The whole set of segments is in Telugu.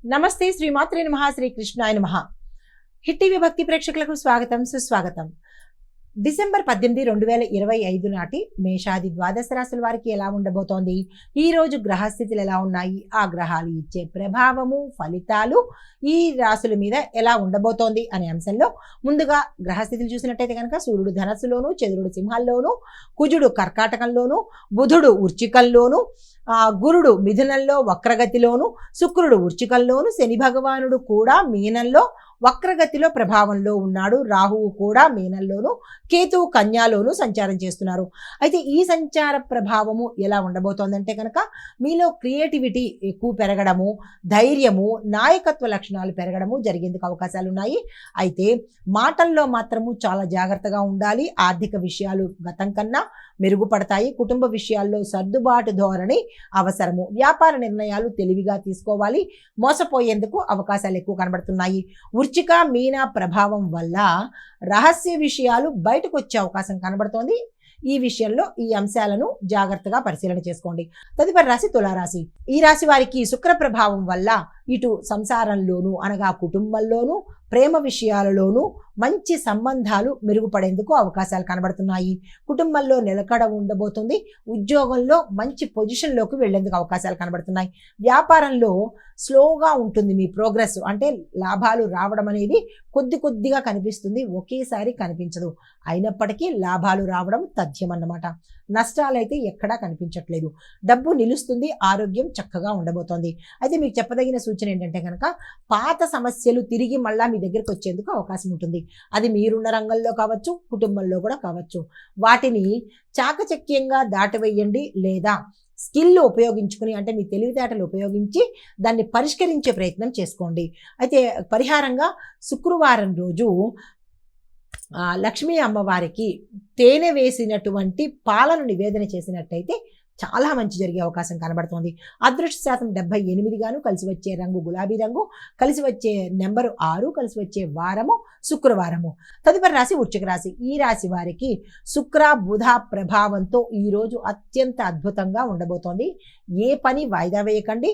నమస్తే శ్రీమాత్రే నమః శ్రీ కృష్ణాయ నమః. హిట్ టీవీ భక్తి ప్రేక్షకులకు స్వాగతం సుస్వాగతం. డిసెంబర్ 18, 2025 నాటి మేషాది ద్వాదశ రాశుల వారికి ఎలా ఉండబోతోంది, ఈ రోజు గ్రహస్థితులు ఎలా ఉన్నాయి, ఆ గ్రహాలు ఇచ్చే ప్రభావము ఫలితాలు ఈ రాశుల మీద ఎలా ఉండబోతోంది అనే అంశంలో ముందుగా గ్రహస్థితులు చూసినట్టయితే కనుక సూర్యుడు ధనస్సులోను, చంద్రుడు సింహాల్లోను, కుజుడు కర్కాటకంలోను, బుధుడు వృశ్చికంలోను, గురుడు మిథునంలో వక్రగతిలోను, శుక్రుడు వృశ్చికంలోను, శని భగవానుడు కూడా మీనంలో వక్రగతిలో ప్రభావంలో ఉన్నాడు. రాహువు కూడా మీనంలోను, కేతువు కన్యాలోను సంచారం చేస్తున్నారు. అయితే ఈ సంచార ప్రభావము ఎలా ఉండబోతోందంటే కనుక మీలో క్రియేటివిటీ ఎక్కువ పెరగడము, ధైర్యము, నాయకత్వ లక్షణాలు పెరగడము జరిగేందుకు అవకాశాలు ఉన్నాయి. అయితే మాటల్లో మాత్రము చాలా జాగ్రత్తగా ఉండాలి. ఆర్థిక విషయాలు గతం కన్నా మెరుగుపడతాయి. కుటుంబ విషయాల్లో సర్దుబాటు ధోరణి అవసరము. వ్యాపార నిర్ణయాలు తెలివిగా తీసుకోవాలి. మోసపోయేందుకు అవకాశాలు ఎక్కువ కనబడుతున్నాయి. వృశ్చిక మీన ప్రభావం వల్ల రహస్య విషయాలు బయటకు వచ్చే అవకాశం కనబడుతోంది. ఈ విషయంలో ఈ అంశాలను జాగ్రత్తగా పరిశీలన చేసుకోండి. తదుపరి రాశి తులారాశి. ఈ రాశి వారికి శుక్ర ప్రభావం వల్ల ఇటు సంసారంలోను అనగా కుటుంబంలోను, ప్రేమ విషయాలలోనూ మంచి సంబంధాలు మెరుగుపడేందుకు అవకాశాలు కనబడుతున్నాయి. కుటుంబంలో నిలకడ ఉండబోతుంది. ఉద్యోగంలో మంచి పొజిషన్లోకి వెళ్లేందుకు అవకాశాలు కనబడుతున్నాయి. వ్యాపారంలో స్లోగా ఉంటుంది మీ ప్రోగ్రెస్, అంటే లాభాలు రావడం అనేది కొద్దిగా కనిపిస్తుంది, ఒకేసారి కనిపించదు. అయినప్పటికీ లాభాలు రావడం తథ్యం అన్నమాట. నష్టాలైతే ఎక్కడా కనిపించట్లేదు. డబ్బు నిలుస్తుంది. ఆరోగ్యం చక్కగా ఉండబోతోంది. అయితే మీకు చెప్పదగిన సూచన ఏంటంటే కనుక పాత సమస్యలు తిరిగి మళ్ళా మీ దగ్గరికి వచ్చేందుకు అవకాశం ఉంటుంది. అది మీరున్న రంగంలో కావచ్చు, కుటుంబంలో కూడా కావచ్చు. వాటిని చాకచక్యంగా దాటివేయండి, లేదా స్కిల్ ఉపయోగించుకుని, అంటే మీ తెలివితేటలు ఉపయోగించి దాన్ని పరిష్కరించే ప్రయత్నం చేసుకోండి. అయితే పరిహారంగా శుక్రవారం రోజు లక్ష్మీ అమ్మవారికి తేనె వేసినటువంటి పాలను నివేదన చేసినట్టయితే చాలా మంచి జరిగే అవకాశం కనబడుతోంది. అదృష్ట శాతం 78 గాను, కలిసి వచ్చే రంగు గులాబీ రంగు, కలిసి వచ్చే నెంబరు 6, కలిసి వచ్చే వారము శుక్రవారము. తదుపరి రాశి వృశ్చిక రాశి. ఈ రాశి వారికి శుక్ర బుధ ప్రభావంతో ఈరోజు అత్యంత అద్భుతంగా ఉండబోతోంది. ఏ పని వాయిదా వేయకండి.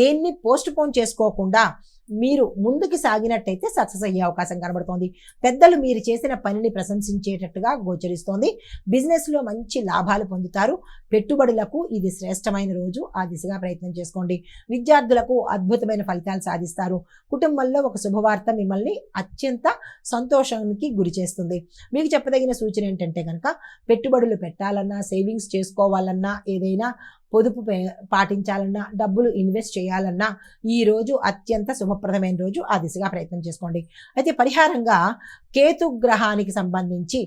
దేన్ని పోస్ట్ పోన్ చేసుకోకుండా మీరు ముందుకు సాగినట్టయితే సక్సెస్ అయ్యే అవకాశం కనబడుతోంది. పెద్దలు మీరు చేసిన పనిని ప్రశంసించేటట్టుగా గోచరిస్తోంది. బిజినెస్లో మంచి లాభాలు పొందుతారు. పెట్టుబడులకు ఇది శ్రేష్టమైన రోజు. ఆ దిశగా ప్రయత్నం చేసుకోండి. విద్యార్థులకు అద్భుతమైన ఫలితాలు సాధిస్తారు. కుటుంబంలో ఒక శుభవార్త మిమ్మల్ని అత్యంత సంతోషానికి గురి చేస్తుంది. మీకు చెప్పదగిన సూచన ఏంటంటే కనుక పెట్టుబడులు పెట్టాలన్నా, సేవింగ్స్ చేసుకోవాలన్నా, ఏదైనా పొదుపు పాటించాలన్నా, డబ్బులు ఇన్వెస్ట్ చేయాలన్నా ఈ రోజు అత్యంత శుభప్రదమైన రోజు. ఆ దిశగా ప్రయత్నం చేసుకోండి. అయితే పరిహారంగా కేతు గ్రహానికి సంబంధించి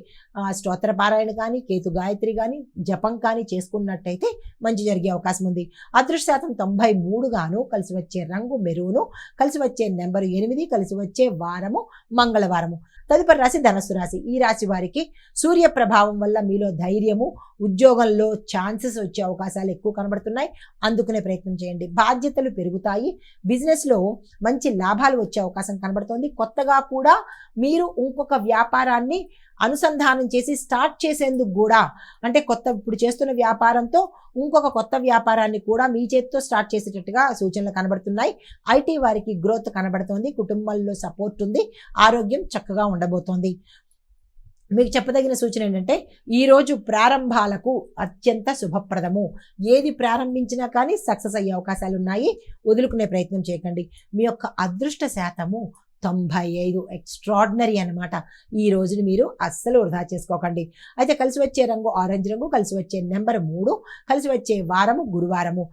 స్తోత్రపారాయణ కానీ, కేతు గాయత్రి కానీ, జపం కానీ చేసుకున్నట్టయితే మంచి జరిగే అవకాశం ఉంది. అదృష్ట శాతం 93 గాను, కలిసి వచ్చే రంగు మెరూను, కలిసి వచ్చే నెంబరు 8, కలిసి వచ్చే వారము మంగళవారము. తదుపరి రాశి ధనస్సు రాశి. ఈ రాశి వారికి సూర్య ప్రభావం వల్ల మీలో ధైర్యము, ఉద్యోగంలో ఛాన్సెస్ వచ్చే అవకాశాలు ఎక్కువ కనబడుతున్నాయి. అందుకునే ప్రయత్నం చేయండి. బాధ్యతలు పెరుగుతాయి. బిజినెస్లో మంచి లాభాలు వచ్చే అవకాశం కనబడుతోంది. కొత్తగా కూడా మీరు ఇంకొక వ్యాపారాన్ని అనుసంధానం చేసి స్టార్ట్ చేసేందుకు కూడా, అంటే ఇప్పుడు చేస్తున్న వ్యాపారంతో ఇంకొక కొత్త వ్యాపారాన్ని కూడా మీ చేతితో స్టార్ట్ చేసేటట్టుగా సూచనలు కనబడుతున్నాయి. ఐటీ వారికి గ్రోత్ కనబడుతోంది. కుటుంబంలో సపోర్ట్ ఉంది. ఆరోగ్యం చక్కగా ఉండబోతోంది. మీకు చెప్పదగిన సూచన ఏంటంటే ఈరోజు ప్రారంభాలకు అత్యంత శుభప్రదము. ఏది ప్రారంభించినా కానీ సక్సెస్ అయ్యే అవకాశాలు ఉన్నాయి. వదులుకునే ప్రయత్నం చేయకండి. మీ యొక్క అదృష్ట శాతము 95. ఎక్స్ట్రాడినరీ అనమాట. ఈ రోజుని మీరు అస్సలు వృధా చేసుకోకండి. అయితే కలిసి వచ్చే రంగు ఆరెంజ్ రంగు, కలిసి వచ్చే నెంబర్ 3, కలిసి వచ్చే వారము గురువారము.